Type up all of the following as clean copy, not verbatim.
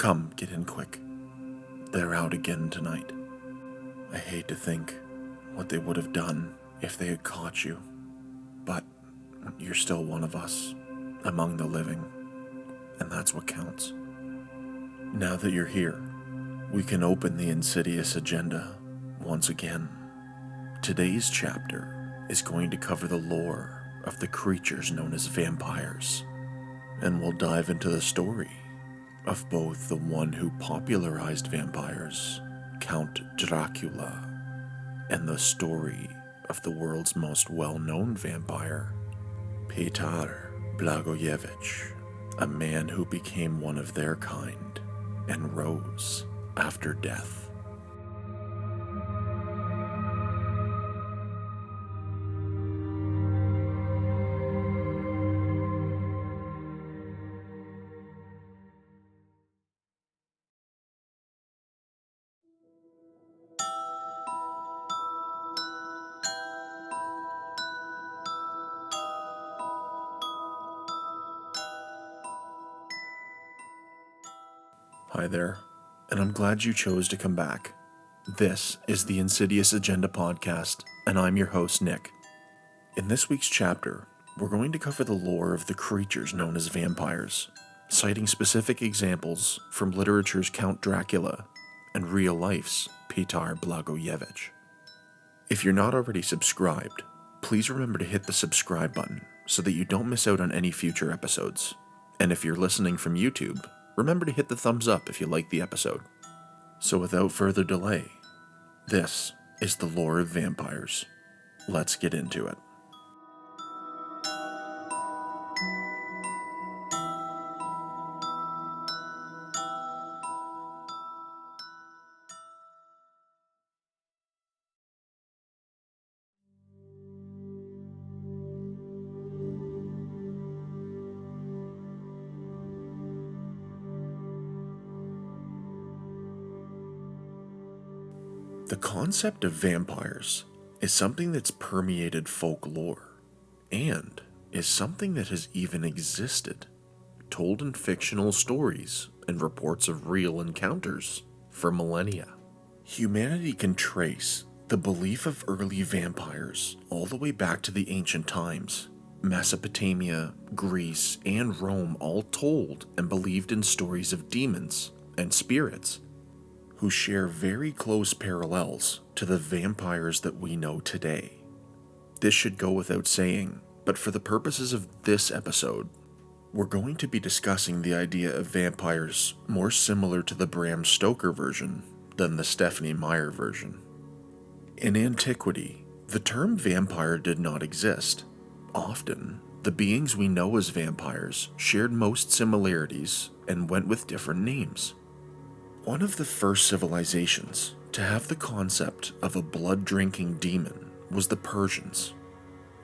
Come, get in quick. They're out again tonight. I hate to think what they would have done if they had caught you, but you're still one of us, among the living, and that's what counts. Now that you're here, we can open the Insidious agenda once again. Today's chapter is going to cover the lore of the creatures known as vampires, and we'll dive into the story of both the one who popularized vampires, Count Dracula, and the story of the world's most well-known vampire, Petar Blagojevic, a man who became one of their kind and rose after death. Hi there, and I'm glad you chose to come back. This is the Insidious Agenda podcast, and I'm your host, Nick. In this week's chapter, we're going to cover the lore of the creatures known as vampires, citing specific examples from literature's Count Dracula and real life's Petar Blagojevic. If you're not already subscribed, please remember to hit the subscribe button so that you don't miss out on any future episodes. And if you're listening from YouTube, remember to hit the thumbs up if you like the episode. So without further delay, this is the lore of vampires. Let's get into it. The concept of vampires is something that's permeated folklore, and is something that has even existed, told in fictional stories and reports of real encounters for millennia. Humanity can trace the belief of early vampires all the way back to the ancient times. Mesopotamia, Greece, and Rome all told and believed in stories of demons and spirits who share very close parallels to the vampires that we know today. This should go without saying, but for the purposes of this episode, we're going to be discussing the idea of vampires more similar to the Bram Stoker version than the Stephenie Meyer version. In antiquity, the term vampire did not exist. Often, the beings we know as vampires shared most similarities and went with different names. One of the first civilizations to have the concept of a blood-drinking demon was the Persians.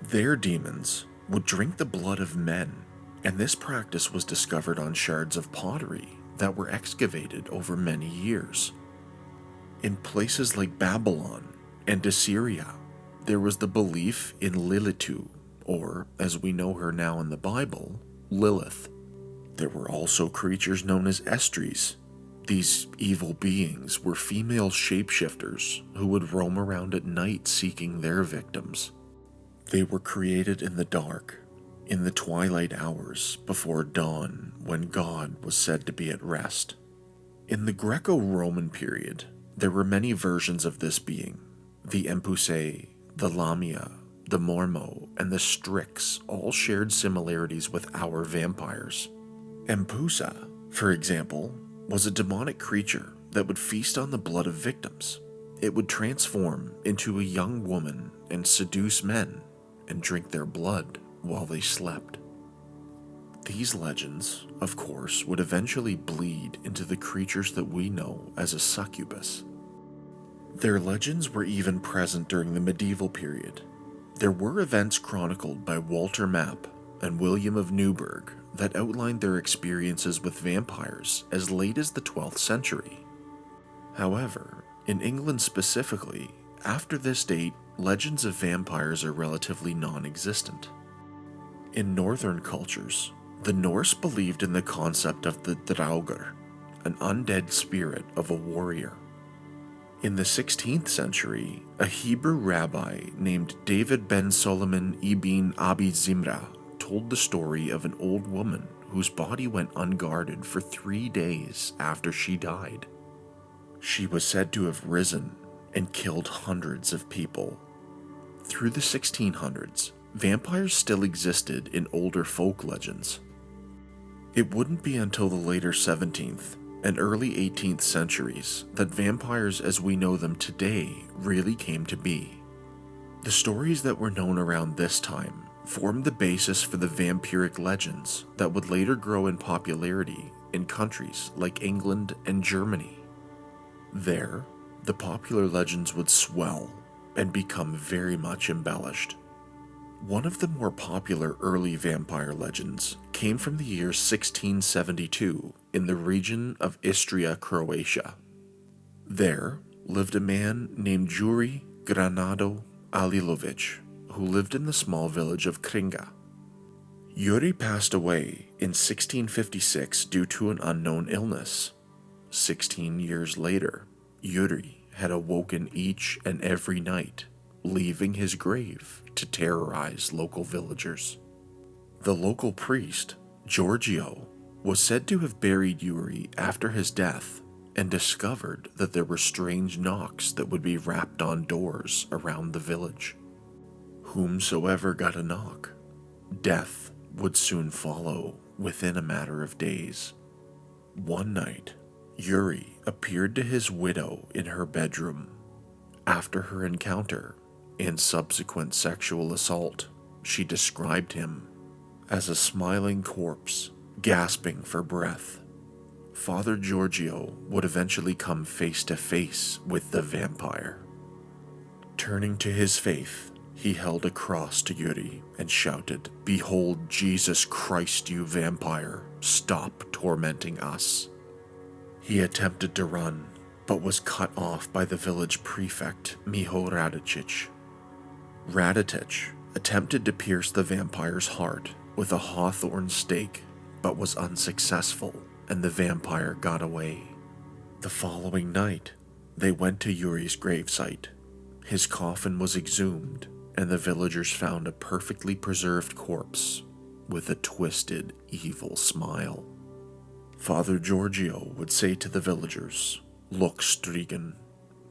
Their demons would drink the blood of men, and this practice was discovered on shards of pottery that were excavated over many years. In places like Babylon and Assyria, there was the belief in Lilitu, or, as we know her now in the Bible, Lilith. There were also creatures known as Estries. These evil beings were female shapeshifters who would roam around at night seeking their victims. They were created in the dark, in the twilight hours before dawn, when God was said to be at rest. In the Greco-Roman period, there were many versions of this being. The Empusei, the Lamia, the Mormo, and the Strix all shared similarities with our vampires. Empusa, for example, was a demonic creature that would feast on the blood of victims. It would transform into a young woman and seduce men and drink their blood while they slept. These legends, of course, would eventually bleed into the creatures that we know as a succubus. Their legends were even present during the medieval period. There were events chronicled by Walter Map and William of Newburgh that outlined their experiences with vampires as late as the 12th century. However, in England specifically, after this date, legends of vampires are relatively non-existent. In northern cultures, the Norse believed in the concept of the Draugr, an undead spirit of a warrior. In the 16th century, a Hebrew rabbi named David ben Solomon ibn Abi Zimra told the story of an old woman whose body went unguarded for 3 days after she died. She was said to have risen and killed hundreds of people. Through the 1600s, vampires still existed in older folk legends. It wouldn't be until the later 17th and early 18th centuries that vampires as we know them today really came to be. The stories that were known around this time formed the basis for the vampiric legends that would later grow in popularity in countries like England and Germany. There, the popular legends would swell and become very much embellished. One of the more popular early vampire legends came from the year 1672 in the region of Istria, Croatia. There lived a man named Juri Granado Alilovic, who lived in the small village of Kringa. Juri passed away in 1656 due to an unknown illness. 16 years later, Juri had awoken each and every night, leaving his grave to terrorize local villagers. The local priest, Giorgio, was said to have buried Juri after his death and discovered that there were strange knocks that would be rapped on doors around the village. Whomsoever got a knock, death would soon follow within a matter of days. One night, Juri appeared to his widow in her bedroom. After her encounter and subsequent sexual assault, she described him as a smiling corpse, gasping for breath. Father Giorgio would eventually come face to face with the vampire. Turning to his faith, he held a cross to Juri and shouted, "Behold Jesus Christ, you vampire, stop tormenting us." He attempted to run, but was cut off by the village prefect, Miho Radicic. Radicic attempted to pierce the vampire's heart with a hawthorn stake, but was unsuccessful, and the vampire got away. The following night, they went to Juri's gravesite. His coffin was exhumed, and the villagers found a perfectly preserved corpse with a twisted, evil smile. Father Giorgio would say to the villagers, "Look, Strigan,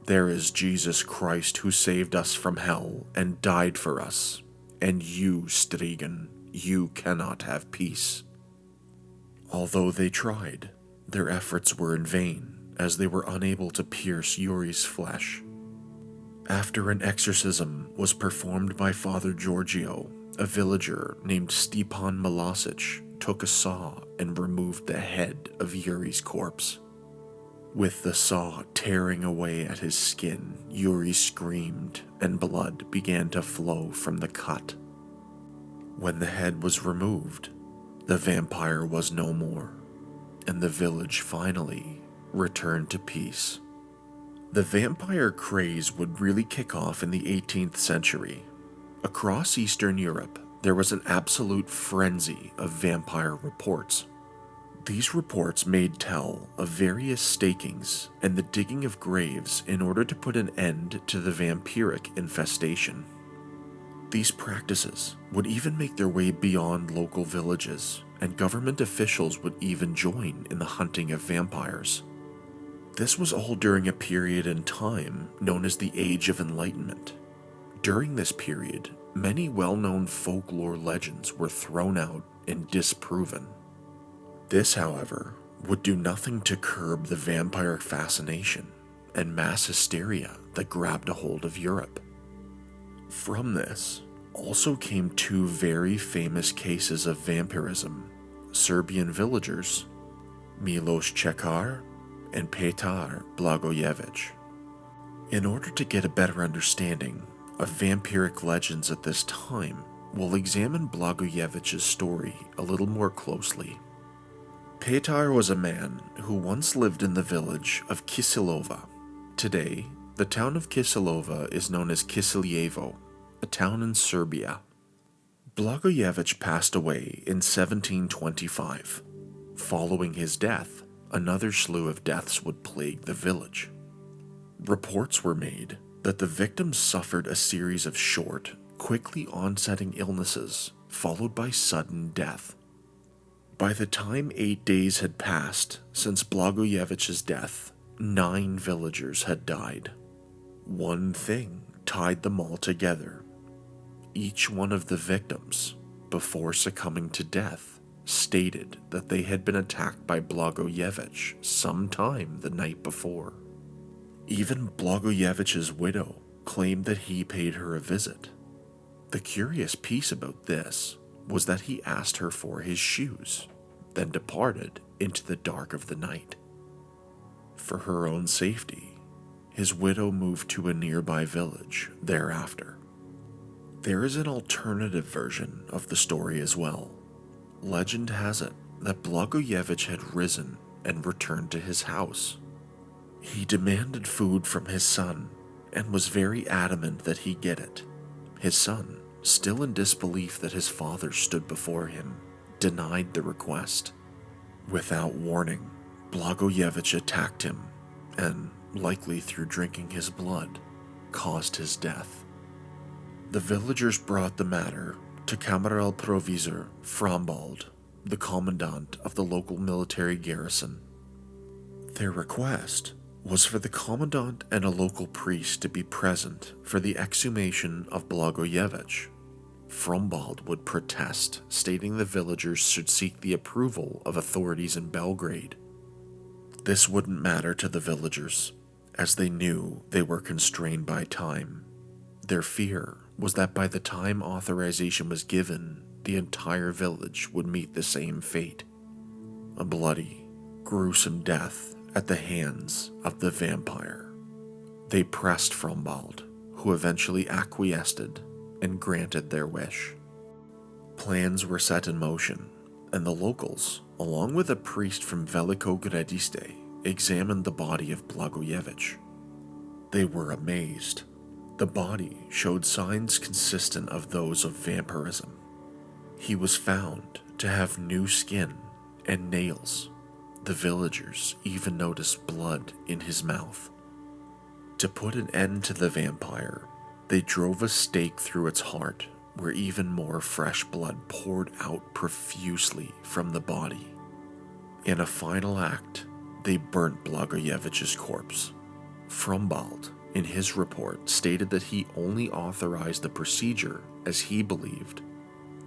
there is Jesus Christ who saved us from hell and died for us, and you, Strigan, you cannot have peace." Although they tried, their efforts were in vain, as they were unable to pierce Juri's flesh. After an exorcism was performed by Father Giorgio, a villager named Stepan Milosic took a saw and removed the head of Juri's corpse. With the saw tearing away at his skin, Juri screamed and blood began to flow from the cut. When the head was removed, the vampire was no more, and the village finally returned to peace. The vampire craze would really kick off in the 18th century. Across Eastern Europe, there was an absolute frenzy of vampire reports. These reports made tell of various stakings and the digging of graves in order to put an end to the vampiric infestation. These practices would even make their way beyond local villages, and government officials would even join in the hunting of vampires. This was all during a period in time known as the Age of Enlightenment. During this period, many well-known folklore legends were thrown out and disproven. This, however, would do nothing to curb the vampire fascination and mass hysteria that grabbed a hold of Europe. From this also came two very famous cases of vampirism, Serbian villagers, Miloš Čekar and Petar Blagojevic. In order to get a better understanding of vampiric legends at this time, we'll examine Blagojevic's story a little more closely. Petar was a man who once lived in the village of Kisilova. Today, the town of Kisilova is known as Kisiljevo, a town in Serbia. Blagojevic passed away in 1725. Following his death, another slew of deaths would plague the village. Reports were made that the victims suffered a series of short, quickly onsetting illnesses followed by sudden death. By the time 8 days had passed since Blagojevic's death, 9 villagers had died. One thing tied them all together. Each one of the victims, before succumbing to death, stated that they had been attacked by Blagojevic sometime the night before. Even Blagojevic's widow claimed that he paid her a visit. The curious piece about this was that he asked her for his shoes, then departed into the dark of the night. For her own safety, his widow moved to a nearby village thereafter. There is an alternative version of the story as well. Legend has it that Blagojevic had risen and returned to his house. He demanded food from his son and was very adamant that he get it. His son, still in disbelief that his father stood before him, denied the request. Without warning, Blagojevic attacked him and, likely through drinking his blood, caused his death. The villagers brought the matter to Kameral Provisor Frambald, the commandant of the local military garrison. Their request was for the commandant and a local priest to be present for the exhumation of Blagojevic. Frambald would protest, stating the villagers should seek the approval of authorities in Belgrade. This wouldn't matter to the villagers, as they knew they were constrained by time. Their fear was that by the time authorization was given, the entire village would meet the same fate: a bloody, gruesome death at the hands of the vampire. They pressed Frambald, who eventually acquiesced and granted their wish. Plans were set in motion, and the locals, along with a priest from Veliko Gradište, examined the body of Blagojevic. They were amazed. The body showed signs consistent of those of vampirism. He was found to have new skin and nails. The villagers even noticed blood in his mouth. To put an end to the vampire, they drove a stake through its heart, where even more fresh blood poured out profusely from the body. In a final act, they burnt Blagojevic's corpse. Frambald, in his report, stated that he only authorized the procedure as he believed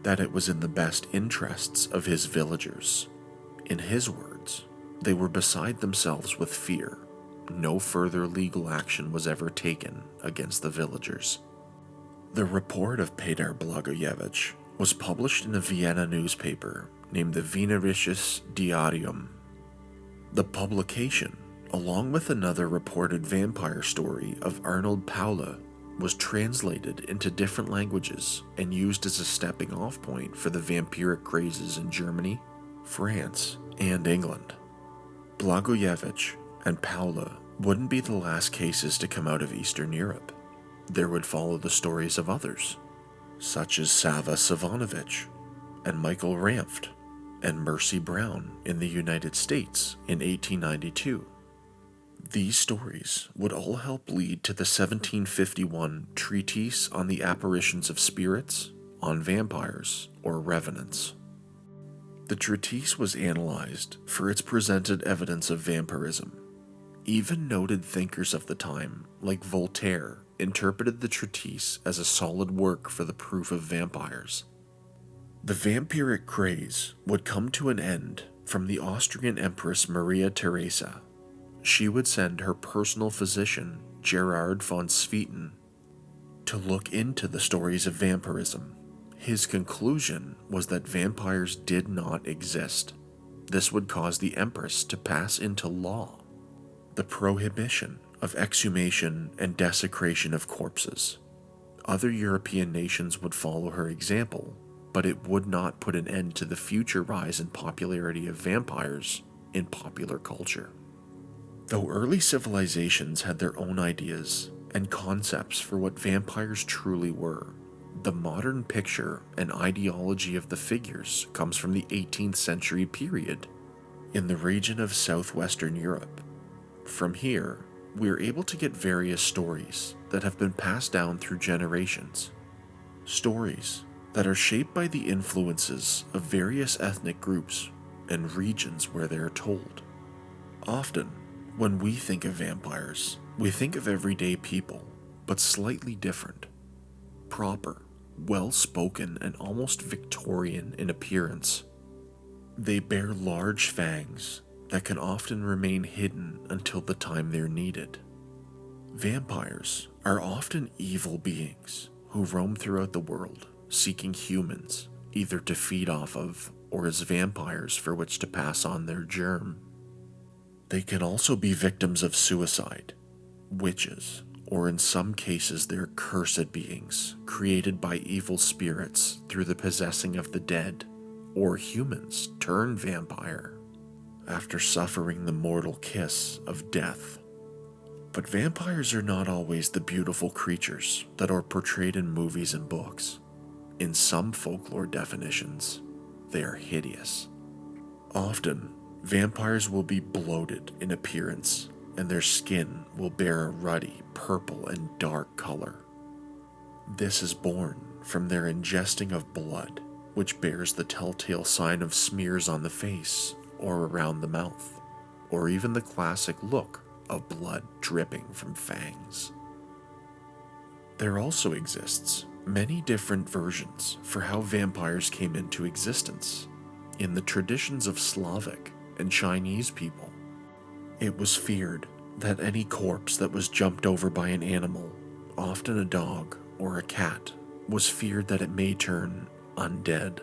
that it was in the best interests of his villagers. In his words, they were beside themselves with fear. No further legal action was ever taken against the villagers. The report of Petar Blagojevic was published in a Vienna newspaper named the Wienerisches Diarium. The publication, along with another reported vampire story of Arnold Paula, was translated into different languages and used as a stepping-off point for the vampiric crazes in Germany, France, and England. Blagojevic and Paula wouldn't be the last cases to come out of Eastern Europe. There would follow the stories of others, such as Sava Savanovic and Michael Ramft and Mercy Brown in the United States in 1892. These stories would all help lead to the 1751 Treatise on the Apparitions of Spirits, on Vampires, or Revenants. The treatise was analyzed for its presented evidence of vampirism. Even noted thinkers of the time, like Voltaire, interpreted the treatise as a solid work for the proof of vampires. The vampiric craze would come to an end from the Austrian Empress Maria Theresa. She would send her personal physician, Gerard von Swieten, to look into the stories of vampirism. His conclusion was that vampires did not exist. This would cause the Empress to pass into law the prohibition of exhumation and desecration of corpses. Other European nations would follow her example, but it would not put an end to the future rise in popularity of vampires in popular culture. Though early civilizations had their own ideas and concepts for what vampires truly were, the modern picture and ideology of the figures comes from the 18th century period. in the region of southwestern Europe. From here, we are able to get various stories that have been passed down through generations. Stories that are shaped by the influences of various ethnic groups and regions where they are told. Often, when we think of vampires, we think of everyday people, but slightly different. Proper, well-spoken, and almost Victorian in appearance. They bear large fangs that can often remain hidden until the time they're needed. Vampires are often evil beings who roam throughout the world seeking humans, either to feed off of or as vampires for which to pass on their germ. They can also be victims of suicide, witches, or in some cases they're cursed beings created by evil spirits through the possessing of the dead, or humans turn vampire after suffering the mortal kiss of death. But vampires are not always the beautiful creatures that are portrayed in movies and books. In some folklore definitions, they are hideous. Often, vampires will be bloated in appearance, and their skin will bear a ruddy purple and dark color. This is born from their ingesting of blood, which bears the telltale sign of smears on the face or around the mouth, or even the classic look of blood dripping from fangs. There also exists many different versions for how vampires came into existence. In the traditions of Slavic and Chinese people, it was feared that any corpse that was jumped over by an animal, often a dog or a cat, was feared that it may turn undead.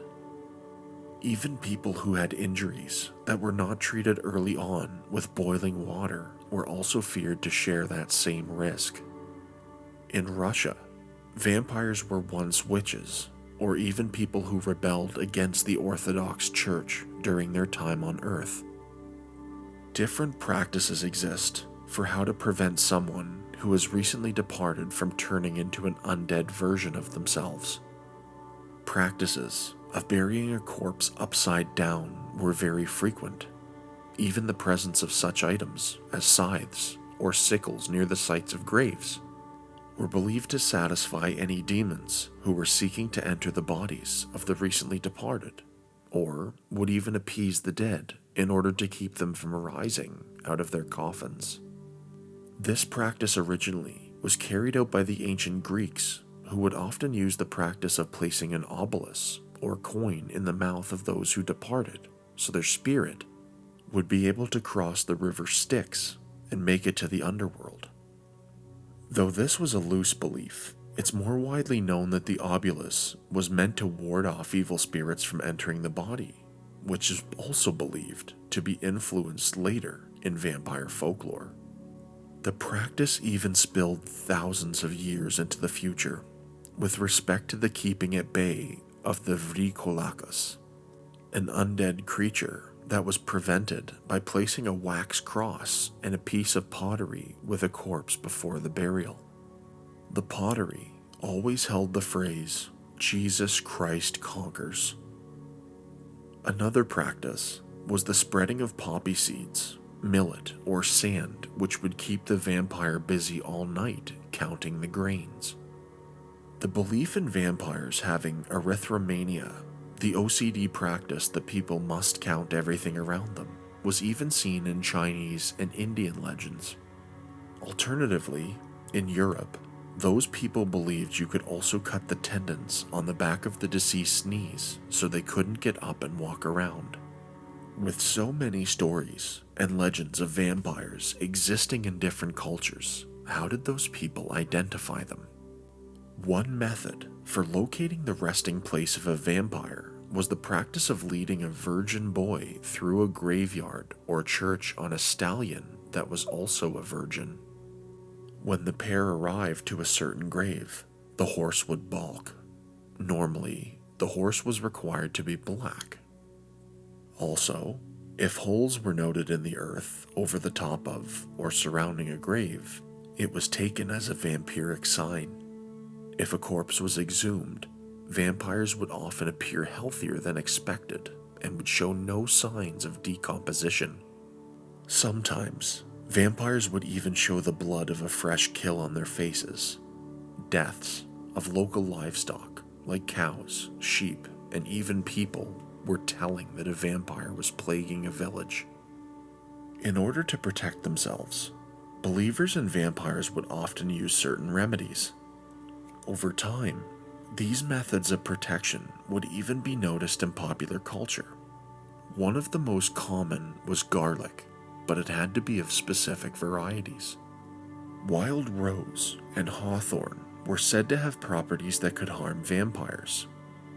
Even people who had injuries that were not treated early on with boiling water were also feared to share that same risk. In Russia, vampires were once witches, or even people who rebelled against the Orthodox Church during their time on Earth. Different practices exist for how to prevent someone who has recently departed from turning into an undead version of themselves. Practices of burying a corpse upside down were very frequent. Even the presence of such items as scythes or sickles near the sites of graves were believed to satisfy any demons who were seeking to enter the bodies of the recently departed, or would even appease the dead in order to keep them from rising out of their coffins. This practice originally was carried out by the ancient Greeks, who would often use the practice of placing an obelisk or coin in the mouth of those who departed, so their spirit would be able to cross the river Styx and make it to the underworld. Though this was a loose belief, it's more widely known that the obelisk was meant to ward off evil spirits from entering the body, which is also believed to be influenced later in vampire folklore. The practice even spilled thousands of years into the future with respect to the keeping at bay of the Vrikolakas, an undead creature that was prevented by placing a wax cross and a piece of pottery with a corpse before the burial. The pottery always held the phrase, "Jesus Christ conquers." Another practice was the spreading of poppy seeds, millet, or sand, which would keep the vampire busy all night counting the grains. The belief in vampires having erythromania, the OCD practice that people must count everything around them, was even seen in Chinese and Indian legends. Alternatively, in Europe, those people believed you could also cut the tendons on the back of the deceased's knees so they couldn't get up and walk around. With so many stories and legends of vampires existing in different cultures, how did those people identify them? One method for locating the resting place of a vampire was the practice of leading a virgin boy through a graveyard or church on a stallion that was also a virgin. When the pair arrived to a certain grave, the horse would balk. Normally, the horse was required to be black. Also, if holes were noted in the earth over the top of or surrounding a grave, it was taken as a vampiric sign. If a corpse was exhumed, vampires would often appear healthier than expected, and would show no signs of decomposition. Sometimes, vampires would even show the blood of a fresh kill on their faces. Deaths of local livestock, like cows, sheep, and even people, were telling that a vampire was plaguing a village. In order to protect themselves, believers in vampires would often use certain remedies. Over time, these methods of protection would even be noticed in popular culture. One of the most common was garlic, but it had to be of specific varieties. Wild rose and hawthorn were said to have properties that could harm vampires.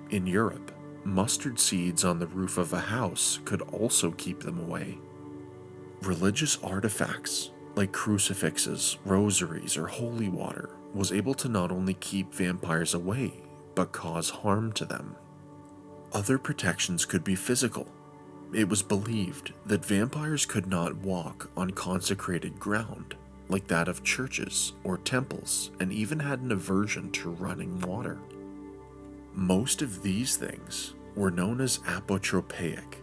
In Europe, mustard seeds on the roof of a house could also keep them away. Religious artifacts, like crucifixes, rosaries, or holy water, was able to not only keep vampires away, but cause harm to them. Other protections could be physical. It was believed that vampires could not walk on consecrated ground, like that of churches or temples, and even had an aversion to running water. Most of these things were known as apotropaic.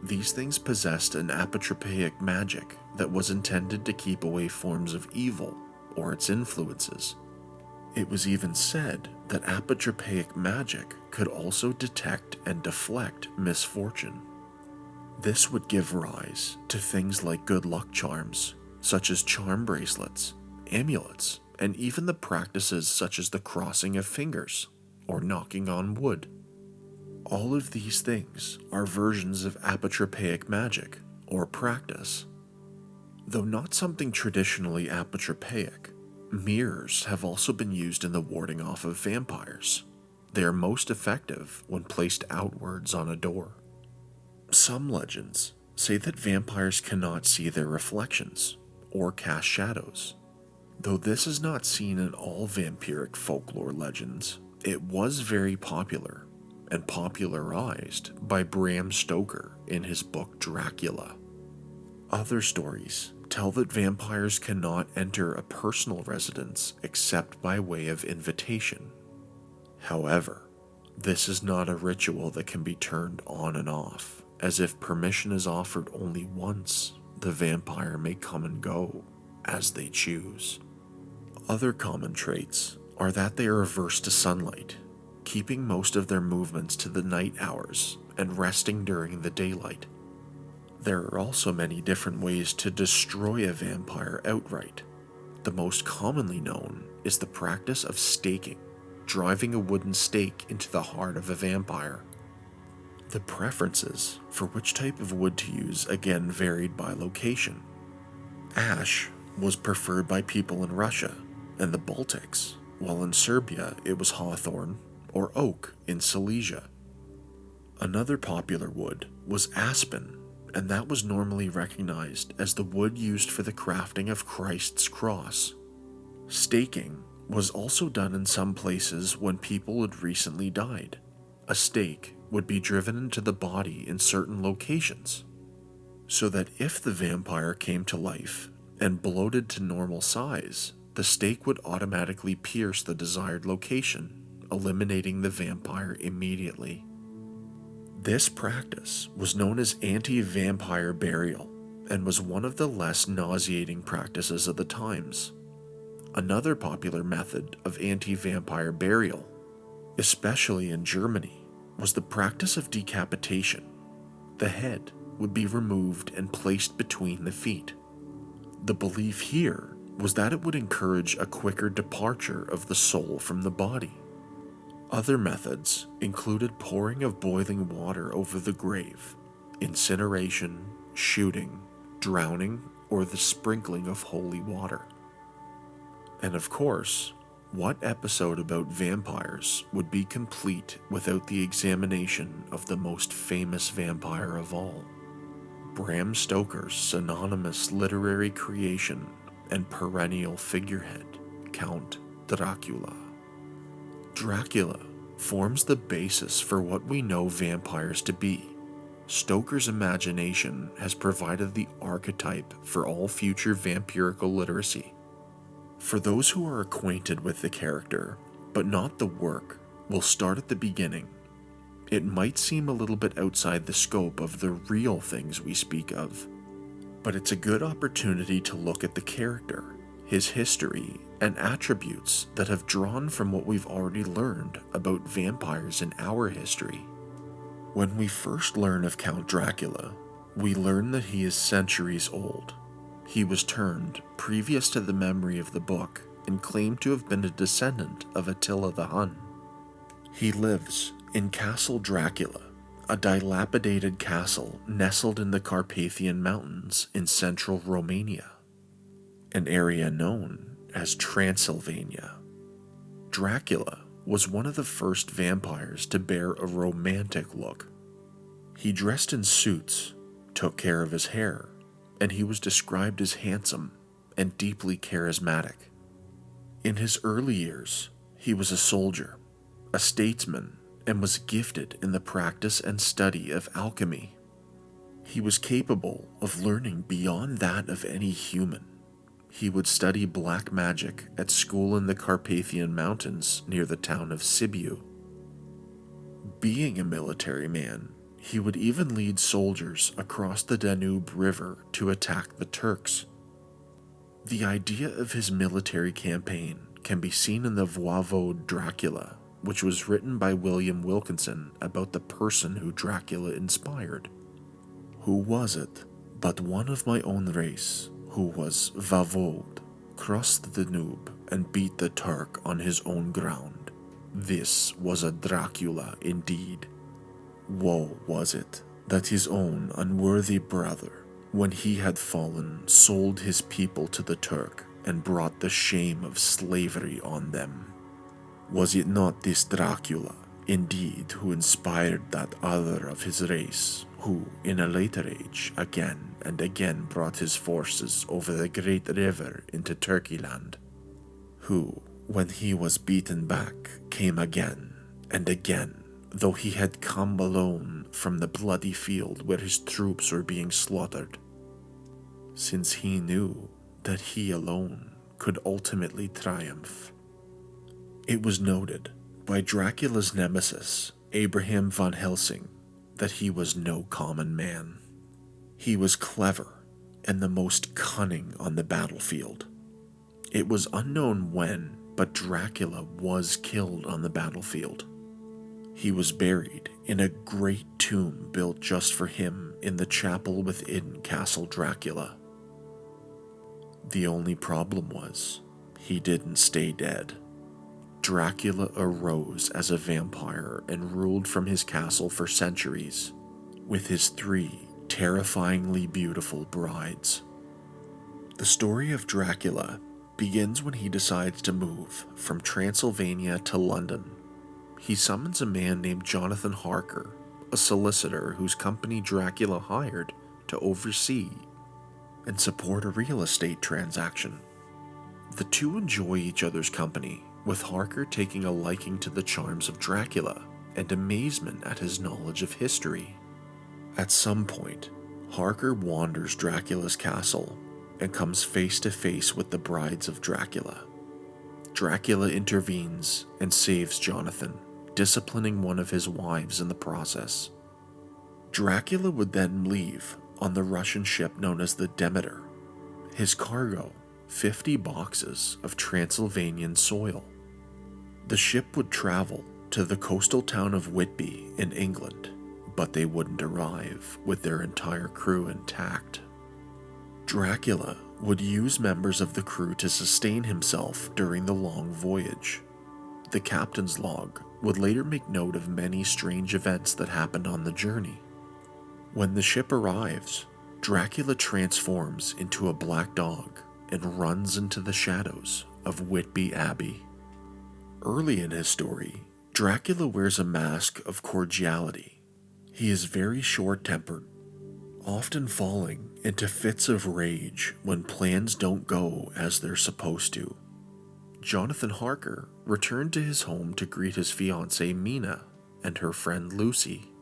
These things possessed an apotropaic magic that was intended to keep away forms of evil or its influences. It was even said that apotropaic magic could also detect and deflect misfortune. This would give rise to things like good luck charms, such as charm bracelets, amulets, and even the practices such as the crossing of fingers or knocking on wood. All of these things are versions of apotropaic magic or practice. Though not something traditionally apotropaic, mirrors have also been used in the warding off of vampires. They are most effective when placed outwards on a door. Some legends say that vampires cannot see their reflections or cast shadows. Though this is not seen in all vampiric folklore legends, it was very popular and popularized by Bram Stoker in his book Dracula. Other stories tell that vampires cannot enter a personal residence except by way of invitation. However, this is not a ritual that can be turned on and off, as if permission is offered only once, the vampire may come and go as they choose. Other common traits are that they are averse to sunlight, keeping most of their movements to the night hours and resting during the daylight. There are also many different ways to destroy a vampire outright. The most commonly known is the practice of staking, driving a wooden stake into the heart of a vampire. The preferences for which type of wood to use again varied by location. Ash was preferred by people in Russia and the Baltics, while in Serbia it was hawthorn or oak in Silesia. Another popular wood was aspen, and that was normally recognized as the wood used for the crafting of Christ's cross. Staking was also done in some places when people had recently died. A stake would be driven into the body in certain locations, so that if the vampire came to life and bloated to normal size, the stake would automatically pierce the desired location, eliminating the vampire immediately. This practice was known as anti-vampire burial and was one of the less nauseating practices of the times. Another popular method of anti-vampire burial, especially in Germany, was the practice of decapitation. The head would be removed and placed between the feet. The belief here was that it would encourage a quicker departure of the soul from the body. Other methods included pouring of boiling water over the grave, incineration, shooting, drowning, or the sprinkling of holy water. And of course, what episode about vampires would be complete without the examination of the most famous vampire of all? Bram Stoker's synonymous literary creation and perennial figurehead, Count Dracula. Dracula forms the basis for what we know vampires to be. Stoker's imagination has provided the archetype for all future vampirical literacy. For those who are acquainted with the character, but not the work, we'll start at the beginning. it might seem a little bit outside the scope of the real things we speak of, but it's a good opportunity to look at the character, his history, and attributes that have drawn from what we've already learned about vampires in our history. When we first learn of Count Dracula, we learn that he is centuries old. He was turned previous to the memory of the book and claimed to have been a descendant of Attila the Hun. He lives in Castle Dracula, a dilapidated castle nestled in the Carpathian Mountains in central Romania, an area known as Transylvania. Dracula was one of the first vampires to bear a romantic look. He dressed in suits, took care of his hair, and he was described as handsome and deeply charismatic. In his early years, he was a soldier, a statesman, and was gifted in the practice and study of alchemy. He was capable of learning beyond that of any human. He would study black magic at school in the Carpathian Mountains near the town of Sibiu. Being a military man, he would even lead soldiers across the Danube River to attack the Turks. The idea of his military campaign can be seen in the Voivode Dracula, which was written by William Wilkinson about the person who Dracula inspired. Who was it but one of my own race, who was Voivode, crossed the Danube and beat the Turk on his own ground? This was a Dracula indeed. Woe was it that his own unworthy brother, when he had fallen, sold his people to the Turk and brought the shame of slavery on them. Was it not this Dracula, indeed, who inspired that other of his race, who, in a later age, again and again brought his forces over the great river into Turkeyland? Who, when he was beaten back, came again and again, though he had come alone from the bloody field where his troops were being slaughtered, since he knew that he alone could ultimately triumph. It was noted by Dracula's nemesis, Abraham von Helsing, that he was no common man. He was clever and the most cunning on the battlefield. It was unknown when, but Dracula was killed on the battlefield. He was buried in a great tomb built just for him in the chapel within Castle Dracula. The only problem was, he didn't stay dead. Dracula arose as a vampire and ruled from his castle for centuries, with his 3 terrifyingly beautiful brides. The story of Dracula begins when he decides to move from Transylvania to London. He summons a man named Jonathan Harker, a solicitor whose company Dracula hired to oversee and support a real estate transaction. The two enjoy each other's company, with Harker taking a liking to the charms of Dracula and amazement at his knowledge of history. At some point, Harker wanders Dracula's castle and comes face to face with the brides of Dracula. Dracula intervenes and saves Jonathan, disciplining one of his wives in the process. Dracula would then leave on the Russian ship known as the Demeter. His cargo, 50 boxes of Transylvanian soil. The ship would travel to the coastal town of Whitby in England, but they wouldn't arrive with their entire crew intact. Dracula would use members of the crew to sustain himself during the long voyage. The captain's log would later make note of many strange events that happened on the journey. When the ship arrives, Dracula transforms into a black dog and runs into the shadows of Whitby Abbey. Early in his story, Dracula wears a mask of cordiality. He is very short-tempered, often falling into fits of rage when plans don't go as they're supposed to. Jonathan Harker returned to his home to greet his fiancée Mina and her friend Lucy.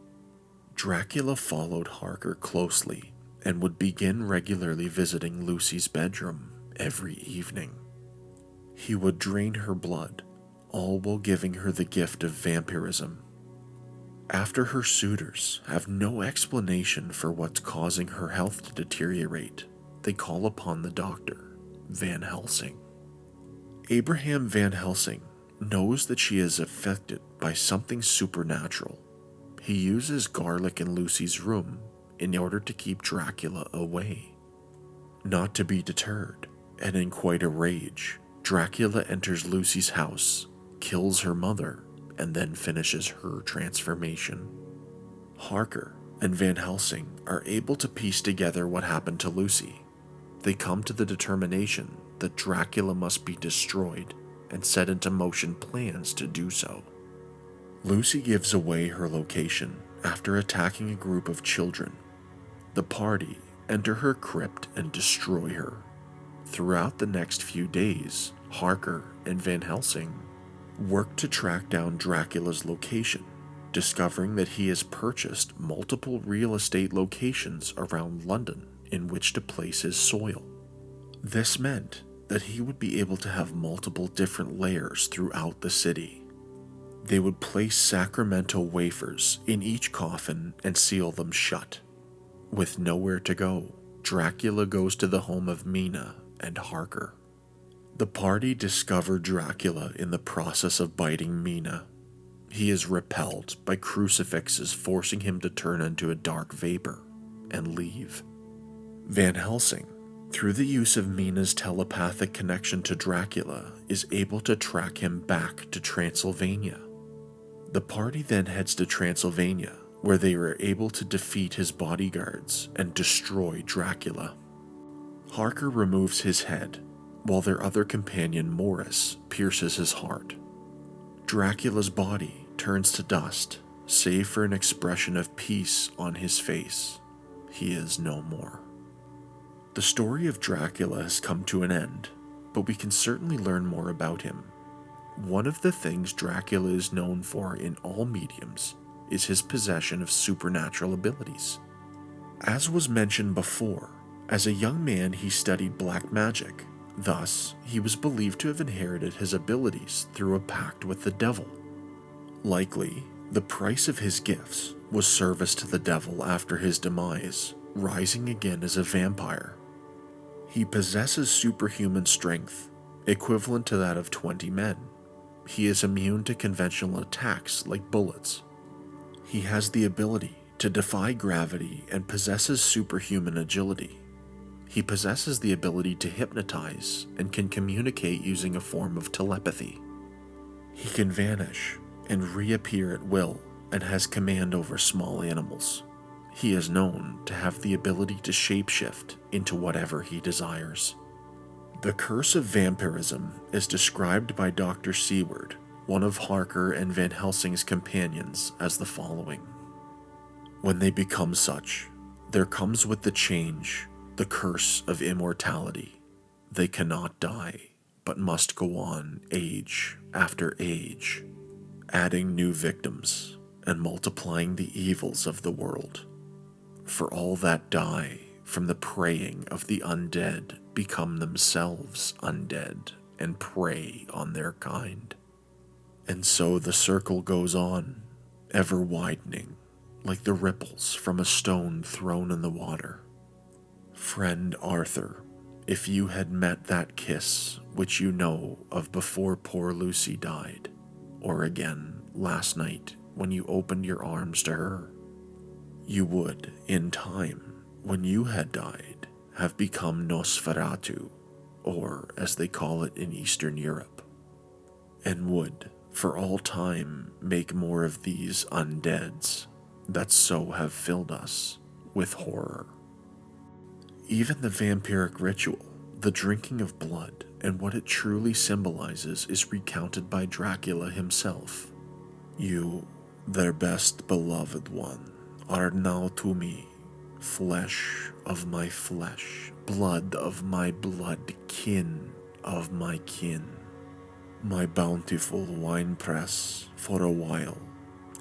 Dracula followed Harker closely and would begin regularly visiting Lucy's bedroom every evening. He would drain her blood, all while giving her the gift of vampirism. After her suitors have no explanation for what's causing her health to deteriorate, they call upon the doctor, Van Helsing. Abraham Van Helsing knows that she is affected by something supernatural. He uses garlic in Lucy's room in order to keep Dracula away. Not to be deterred, and in quite a rage, Dracula enters Lucy's house, kills her mother, and then finishes her transformation. Harker and Van Helsing are able to piece together what happened to Lucy. They come to the determination that Dracula must be destroyed and set into motion plans to do so. Lucy gives away her location after attacking a group of children. The party enter her crypt and destroy her. Throughout the next few days, Harker and Van Helsing work to track down Dracula's location, discovering that he has purchased multiple real estate locations around London in which to place his soil. This meant that he would be able to have multiple different layers throughout the city. They would place Sacramento wafers in each coffin and seal them shut. With nowhere to go, Dracula goes to the home of Mina and Harker. The party discover Dracula in the process of biting Mina. He is repelled by crucifixes, forcing him to turn into a dark vapor and leave. Van Helsing, through the use of Mina's telepathic connection to Dracula, is able to track him back to Transylvania. The party then heads to Transylvania, where they are able to defeat his bodyguards and destroy Dracula. Harker removes his head, while their other companion, Morris, pierces his heart. Dracula's body turns to dust, save for an expression of peace on his face. He is no more. The story of Dracula has come to an end, but we can certainly learn more about him. One of the things Dracula is known for in all mediums is his possession of supernatural abilities. As was mentioned before, as a young man he studied black magic. Thus, he was believed to have inherited his abilities through a pact with the devil. Likely, the price of his gifts was service to the devil after his demise, rising again as a vampire. He possesses superhuman strength, equivalent to that of 20 men. He is immune to conventional attacks like bullets. He has the ability to defy gravity and possesses superhuman agility. He possesses the ability to hypnotize and can communicate using a form of telepathy. He can vanish and reappear at will and has command over small animals. He is known to have the ability to shapeshift into whatever he desires. The curse of vampirism is described by Dr. Seward, one of Harker and Van Helsing's companions, as the following. When they become such, there comes with the change the curse of immortality. They cannot die, but must go on age after age, adding new victims and multiplying the evils of the world. For all that die from the preying of the undead become themselves undead and prey on their kind. And so the circle goes on, ever widening, like the ripples from a stone thrown in the water. Friend Arthur, if you had met that kiss which you know of before poor Lucy died, or again last night when you opened your arms to her, you would, in time, when you had died, have become Nosferatu, or as they call it in Eastern Europe, and would, for all time, make more of these undeads that so have filled us with horror. Even the vampiric ritual, the drinking of blood, and what it truly symbolizes is recounted by Dracula himself. You, their best beloved one, are now to me flesh of my flesh, blood of my blood, kin of my kin, my bountiful winepress for a while,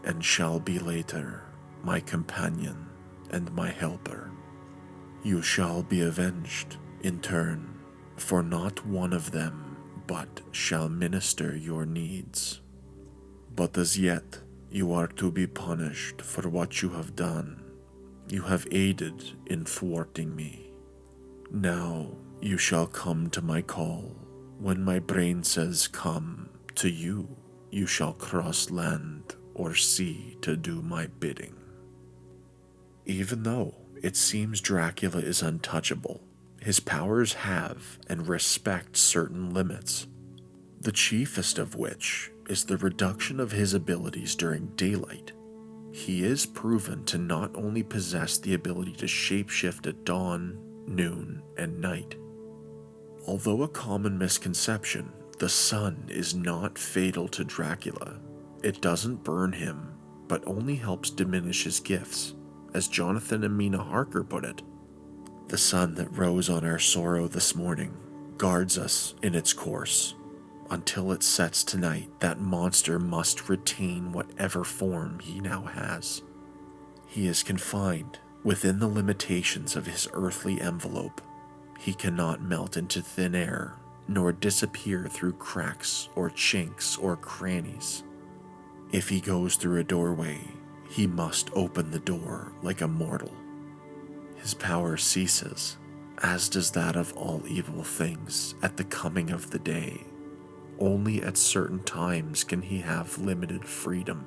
and shall be later my companion and my helper. You shall be avenged in turn, for not one of them but shall minister your needs. But as yet, You are to be punished for what you have done. You have aided in thwarting me. Now you shall come to my call. When my brain says come to you, you shall cross land or sea to do my bidding. Even though it seems Dracula is untouchable, his powers have and respect certain limits, the chiefest of which is the reduction of his abilities during daylight. He is proven to not only possess the ability to shapeshift at dawn, noon, and night. Although a common misconception, the sun is not fatal to Dracula. It doesn't burn him, but only helps diminish his gifts. As Jonathan and Mina Harker put it, the sun that rose on our sorrow this morning guards us in its course. Until it sets tonight, that monster must retain whatever form he now has. He is confined within the limitations of his earthly envelope. He cannot melt into thin air, nor disappear through cracks or chinks or crannies. If he goes through a doorway, he must open the door like a mortal. His power ceases, as does that of all evil things, at the coming of the day. Only at certain times can he have limited freedom.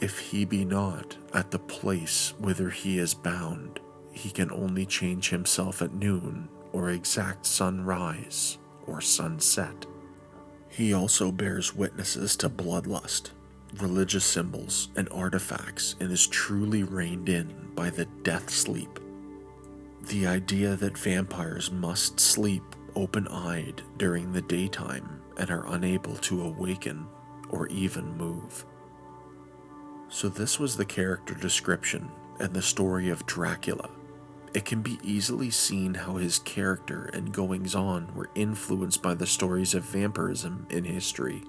If he be not at the place whither he is bound, he can only change himself at noon or exact sunrise or sunset. He also bears witnesses to bloodlust, religious symbols, and artifacts, and is truly reined in by the death sleep. The idea that vampires must sleep open-eyed during the daytime and are unable to awaken or even move. So this was the character description and the story of Dracula. It can be easily seen how his character and goings-on were influenced by the stories of vampirism in history.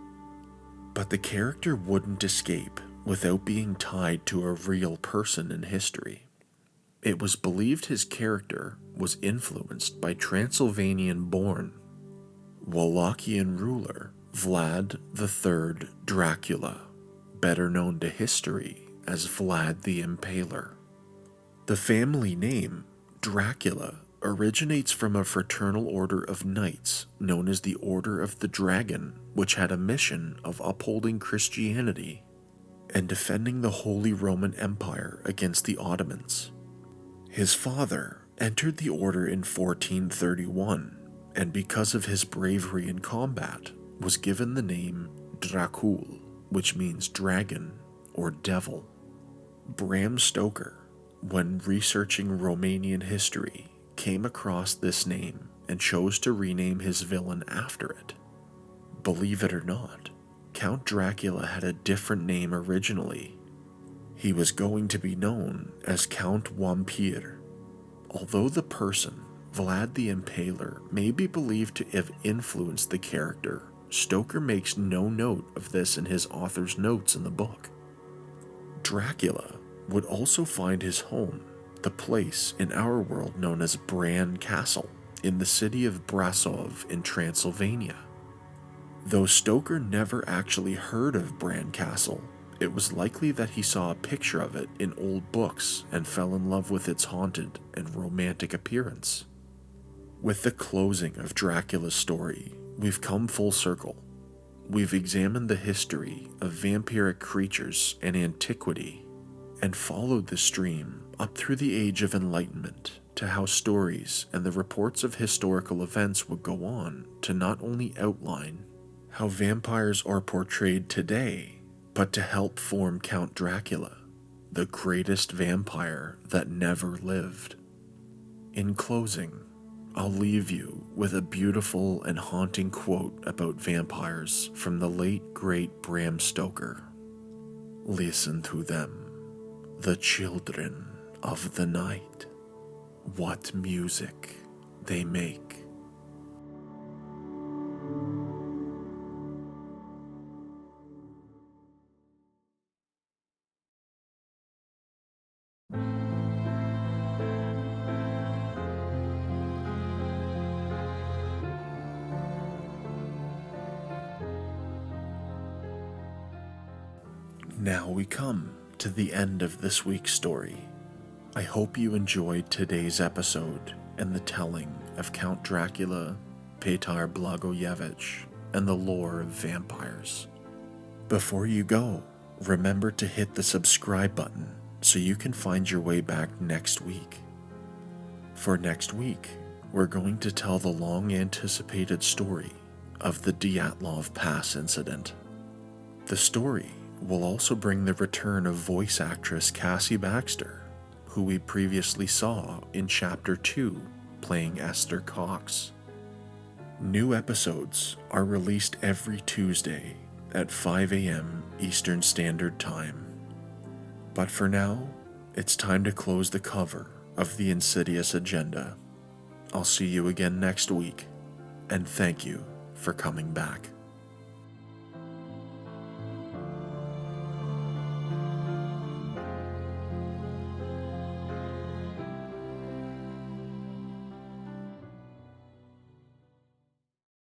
But the character wouldn't escape without being tied to a real person in history. It was believed his character was influenced by Transylvanian-born Wallachian ruler Vlad III Dracula, better known to history as Vlad the Impaler. The family name, Dracula, originates from a fraternal order of knights known as the Order of the Dragon, which had a mission of upholding Christianity and defending the Holy Roman Empire against the Ottomans. His father entered the order in 1431, and because of his bravery in combat, was given the name Dracul, which means dragon or devil. Bram Stoker, when researching Romanian history, came across this name and chose to rename his villain after it. Believe it or not, Count Dracula had a different name originally. He was going to be known as Count Wampir. Although the person, Vlad the Impaler, may be believed to have influenced the character, Stoker makes no note of this in his author's notes in the book. Dracula would also find his home, the place in our world known as Bran Castle, in the city of Brasov in Transylvania. Though Stoker never actually heard of Bran Castle, it was likely that he saw a picture of it in old books and fell in love with its haunted and romantic appearance. With the closing of Dracula's story, we've come full circle. We've examined the history of vampiric creatures and antiquity, and followed the stream up through the Age of Enlightenment to how stories and the reports of historical events would go on to not only outline how vampires are portrayed today, but to help form Count Dracula, the greatest vampire that never lived. In closing, I'll leave you with a beautiful and haunting quote about vampires from the late great Bram Stoker. Listen to them, the children of the night. What music they make. Now we come to the end of this week's story. I hope you enjoyed today's episode and the telling of Count Dracula, Petar Blagojevic, and the lore of vampires. Before you go, remember to hit the subscribe button so you can find your way back next week. For next week, we're going to tell the long-anticipated story of the Dyatlov Pass incident. The story will also bring the return of voice actress Cassie Baxter, who we previously saw in Chapter 2 playing Esther Cox. New episodes are released every Tuesday at 5 a.m. Eastern Standard Time. But for now, it's time to close the cover of the Insidious agenda. I'll see you again next week, and thank you for coming back.